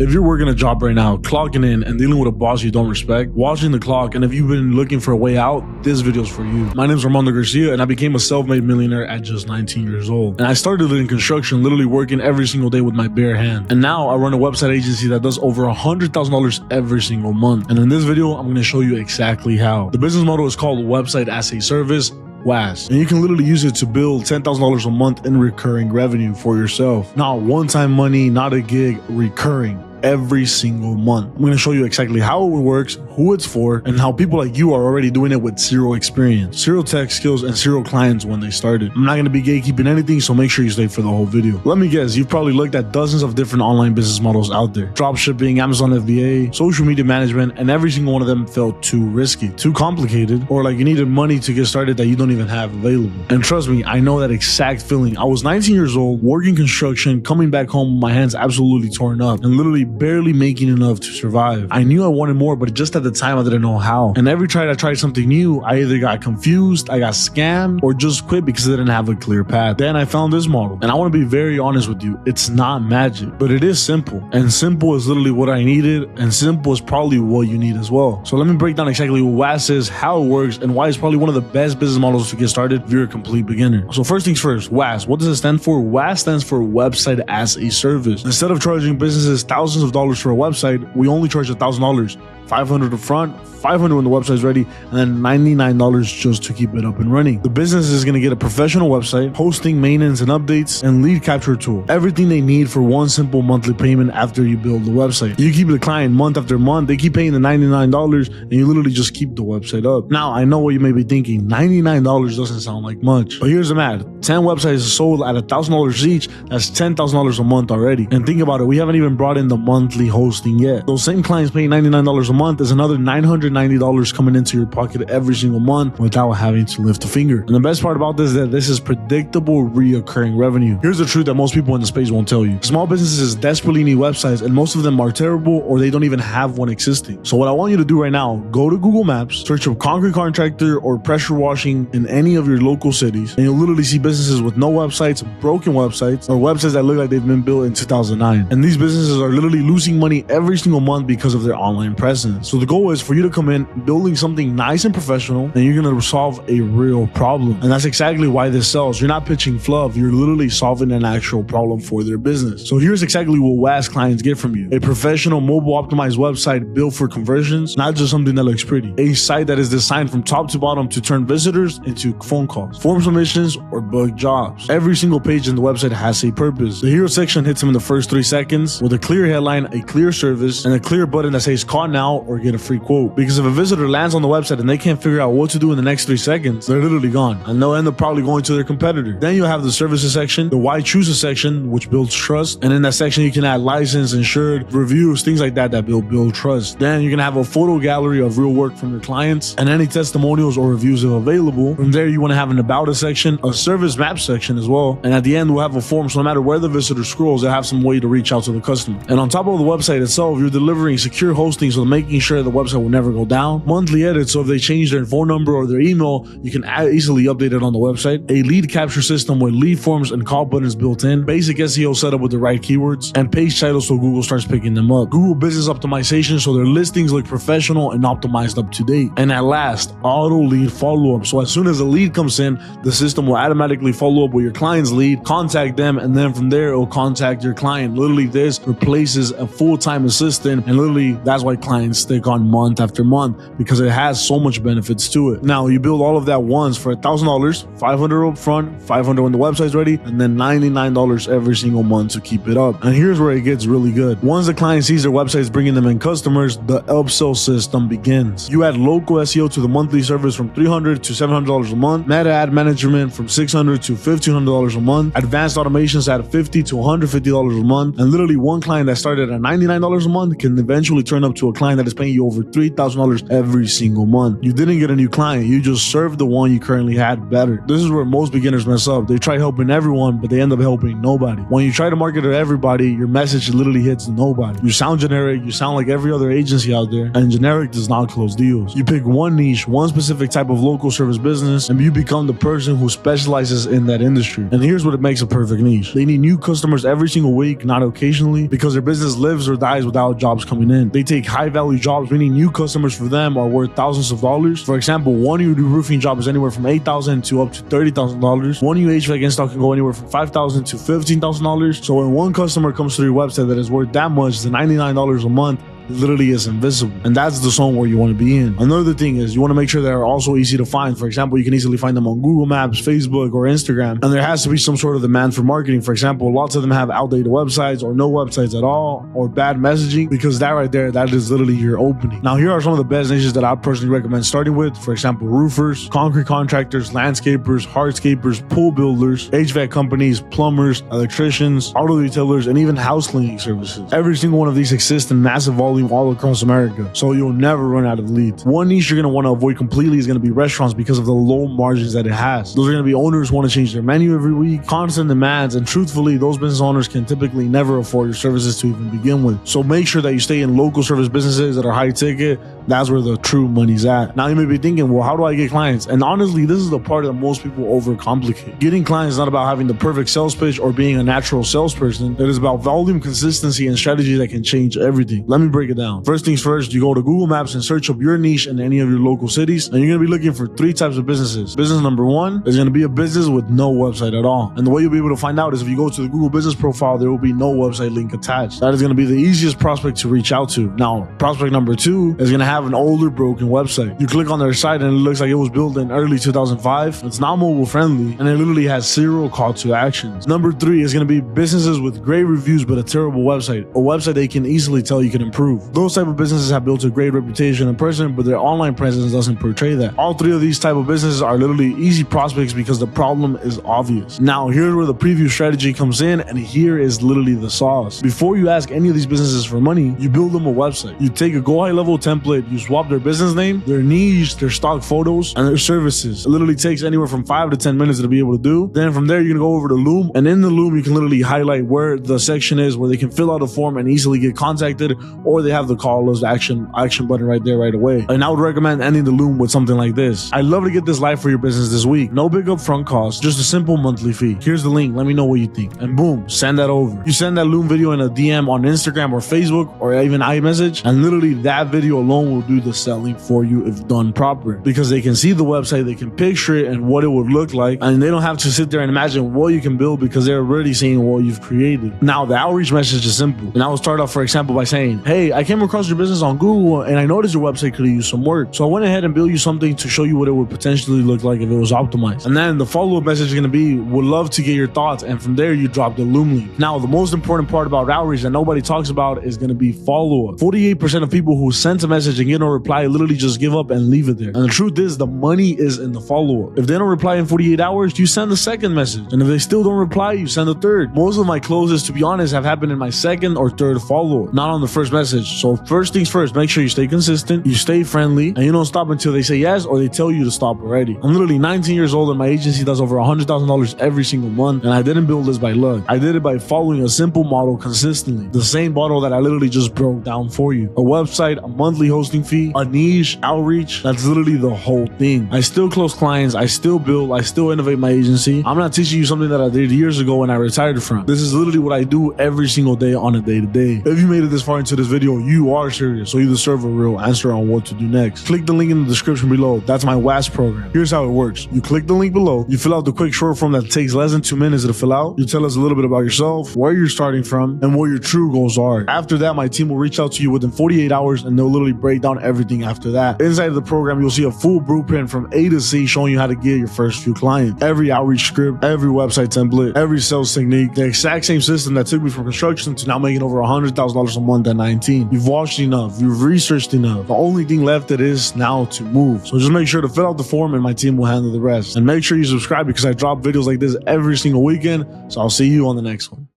If you're working a job right now, clocking in and dealing with a boss you don't respect, watching the clock, and if you've been looking for a way out, this video is for you. My name is Armando Garcia, and I became a self-made millionaire at just 19 years old. And I started in construction, literally working every single day with my bare hand. And now I run a website agency that does over $100,000 every single month. And in this video, I'm going to show you exactly how. The business model is called Website as a Service, WAAS, and you can literally use it to build $10,000 a month in recurring revenue for yourself. Not one-time money, not a gig, recurring every single month. I'm going to show you exactly how it works, who it's for, and how people like you are already doing it with zero experience, zero tech skills, and zero clients when they started. I'm not going to be gatekeeping anything, so make sure you stay for the whole video. Let me guess, you've probably looked at dozens of different online business models out there. Dropshipping, Amazon FBA, social media management, and every single one of them felt too risky, too complicated, or like you needed money to get started that you don't even have available. And trust me, I know that exact feeling. I was 19 years old, working construction, coming back home with my hands absolutely torn up, and literally barely making enough to survive. I knew I wanted more, but just at the time I didn't know how. And every time I tried something new, I either got confused, I got scammed, or just quit because I didn't have a clear path. Then I found this model, and I want to be very honest with you. It's not magic, but it is simple. And simple is literally what I needed, and simple is probably what you need as well. So let me break down exactly what WAAS is, how it works, and why it's probably one of the best business models to get started if you're a complete beginner. So first things first, WAAS. What does it stand for? WAAS stands for Website as a Service. Instead of charging businesses thousands of dollars for a website, we only charge $1,000, $500 up front, $500 when the website is ready, and then $99 just to keep it up and running. The business is going to get a professional website, hosting, maintenance, and updates, and lead capture tool. Everything they need for one simple monthly payment after you build the website. You keep the client month after month, they keep paying the $99, and you literally just keep the website up. Now, I know what you may be thinking, $99 doesn't sound like much, but here's the math. 10 websites sold at $1,000 each, that's $10,000 a month already. And think about it, we haven't even brought in the monthly hosting yet. Those same clients paying $99 a month is another $990 coming into your pocket every single month without having to lift a finger. And the best part about this is that this is predictable, reoccurring revenue. Here's the truth that most people in the space won't tell you. Small businesses desperately need websites, and most of them are terrible or they don't even have one existing. So what I want you to do right now, go to Google Maps, search up concrete contractor or pressure washing in any of your local cities, and you'll literally see businesses with no websites, broken websites, or websites that look like they've been built in 2009. And these businesses are literally losing money every single month because of their online presence. So the goal is for you to come in building something nice and professional, and you're going to solve a real problem. And that's exactly why this sells. You're not pitching fluff, you're literally solving an actual problem for their business. So here's exactly what WAAS clients get from you. A professional mobile optimized website built for conversions, not just something that looks pretty. A site that is designed from top to bottom to turn visitors into phone calls, form submissions, or book jobs. Every single page in the website has a purpose. The hero section hits them in the first 3 seconds with a clear headline, a clear service, and a clear button that says call now or get a free quote. Because if a visitor lands on the website and they can't figure out what to do in the next 3 seconds, they're literally gone, and they'll end up probably going to their competitor. Then you'll have the services section, the why choose a section, which builds trust, and in that section you can add license, insured, reviews, things like that build trust. Then you're gonna have a photo gallery of real work from your clients and any testimonials or reviews if available. From there you want to have an about us section, a service map section as well, and at the end we'll have a form, so no matter where the visitor scrolls, they'll have some way to reach out to the customer. And on top of the website itself, you're delivering secure hosting, so making sure the website will never go down. Monthly edits, so if they change their phone number or their email, you can easily update it on the website. A lead capture system with lead forms and call buttons built in. Basic SEO setup with the right keywords. And page titles so Google starts picking them up. Google business optimization so their listings look professional and optimized up to date. And at last, auto lead follow-up. So as soon as a lead comes in, the system will automatically follow up with your client's lead, contact them, and then from there it will contact your client. Literally this replaces a full-time assistant, and literally that's why clients stick on month after month, because it has so much benefits to it. Now you build all of that once for $1,000, $500 up front, $500 when the website's ready, and then $99 every single month to keep it up. And here's where it gets really good. Once the client sees their website's bringing them in customers, the upsell system begins. You add local SEO to the monthly service from $300 to $700 a month, meta ad management from $600 to $1,500 a month, advanced automations at $50 to $150 a month, and literally one client that started at $99 a month can eventually turn up to a client that is paying you over $3,000 every single month. You didn't get a new client, you just served the one you currently had better. This is where most beginners mess up. They try helping everyone, but they end up helping nobody. When you try to market to everybody, your message literally hits nobody. You sound generic, you sound like every other agency out there, and generic does not close deals. You pick one niche, one specific type of local service business, and you become the person who specializes in that industry. And here's what it makes a perfect niche. They need new customers every single week, not occasionally, because their business lives or dies without jobs coming in. They take high value jobs, meaning new customers for them are worth thousands of dollars. For example, one new roofing job is anywhere from $8,000 to up to $30,000. One new HVAC install can go anywhere from $5,000 to $15,000. So when one customer comes to your website that is worth that much, the $99 a month literally is invisible. And that's the zone where you want to be in. Another thing is you want to make sure they're also easy to find. For example, you can easily find them on Google Maps, Facebook, or Instagram. And there has to be some sort of demand for marketing. For example, lots of them have outdated websites or no websites at all, or bad messaging, because that right there, that is literally your opening. Now, here are some of the best niches that I personally recommend starting with. For example, roofers, concrete contractors, landscapers, hardscapers, pool builders, HVAC companies, plumbers, electricians, auto retailers, and even house cleaning services. Every single one of these exists in massive volume all across America, so you'll never run out of leads. One niche you're going to want to avoid completely is going to be restaurants because of the low margins that it has. Those are going to be owners who want to change their menu every week, constant demands, and truthfully, those business owners can typically never afford your services to even begin with. So make sure that you stay in local service businesses that are high ticket. That's where the true money's at. Now you may be thinking, well, how do I get clients? And honestly, this is the part that most people overcomplicate. Getting clients is not about having the perfect sales pitch or being a natural salesperson. It is about volume, consistency, and strategy that can change everything. Let me break it down. First things first, you go to Google Maps and search up your niche in any of your local cities, and you're going to be looking for three types of businesses. Business number one is going to be a business with no website at all. And the way you'll be able to find out is if you go to the Google business profile, there will be no website link attached. That is going to be the easiest prospect to reach out to. Now, prospect number two is going to have an older, broken website. You click on their site and it looks like it was built in early 2005. It's not mobile friendly, and it literally has zero call to actions. Number three is going to be businesses with great reviews but a terrible website. A website they can easily tell you can improve. Those type of businesses have built a great reputation in person, but their online presence doesn't portray that. All three of these type of businesses are literally easy prospects because the problem is obvious. Now, here's where the preview strategy comes in, and here is literally the sauce. Before you ask any of these businesses for money, you build them a website. You take a go high level template, you swap their business name, their niche, their stock photos, and their services. It literally takes anywhere from 5 to 10 minutes to be able to do. Then from there, you're gonna go over to Loom, and in the Loom, you can literally highlight where the section is where they can fill out a form and easily get contacted, or they have the call us action button right there right away. And I would recommend ending the Loom with something like this. I'd love to get this live for your business this week. No big upfront cost, just a simple monthly fee. Here's the link. Let me know what you think. And boom, send that over. You send that Loom video in a DM on Instagram or Facebook or even iMessage, and literally that video alone will do the selling for you if done proper, because they can see the website, they can picture it and what it would look like, and they don't have to sit there and imagine what you can build because they're already seeing what you've created. Now, the outreach message is simple. And I will start off, for example, by saying, hey, I came across your business on Google and I noticed your website could use some work. So I went ahead and built you something to show you what it would potentially look like if it was optimized. And then the follow-up message is going to be, would love to get your thoughts. And from there, you drop the Loom link. Now, the most important part about outreach that nobody talks about is going to be follow-up. 48% of people who sent a message and get no reply literally just give up and leave it there. And the truth is, the money is in the follow-up. If they don't reply in 48 hours, you send the second message. And if they still don't reply, you send the third. Most of my closes, to be honest, have happened in my second or third follow-up, not on the first message. So first things first, make sure you stay consistent, you stay friendly, and you don't stop until they say yes or they tell you to stop already. I'm literally 19 years old and my agency does over $100,000 every single month, and I didn't build this by luck. I did it by following a simple model consistently. The same model that I literally just broke down for you. A website, a monthly hosting fee, a niche, outreach, that's literally the whole thing. I still close clients, I still build, I still innovate my agency. I'm not teaching you something that I did years ago and I retired from. This is literally what I do every single day on a day-to-day. If you made it this far into this video, you are serious, so you deserve a real answer on what to do next. Click the link in the description below. That's my WAAS program. Here's how it works. You click the link below, you fill out the quick short form that takes less than 2 minutes to fill out. You tell us a little bit about yourself, where you're starting from, and what your true goals are. After that, my team will reach out to you within 48 hours and they'll literally break down everything after that. Inside of the program, you'll see a full blueprint from A to Z showing you how to get your first few clients. Every outreach script, every website template, every sales technique, the exact same system that took me from construction to now making over $100,000 a month at 19. You've watched enough, you've researched enough. The only thing left it is now to move. So just make sure to fill out the form and my team will handle the rest. And make sure you subscribe because I drop videos like this every single weekend. So I'll see you on the next one.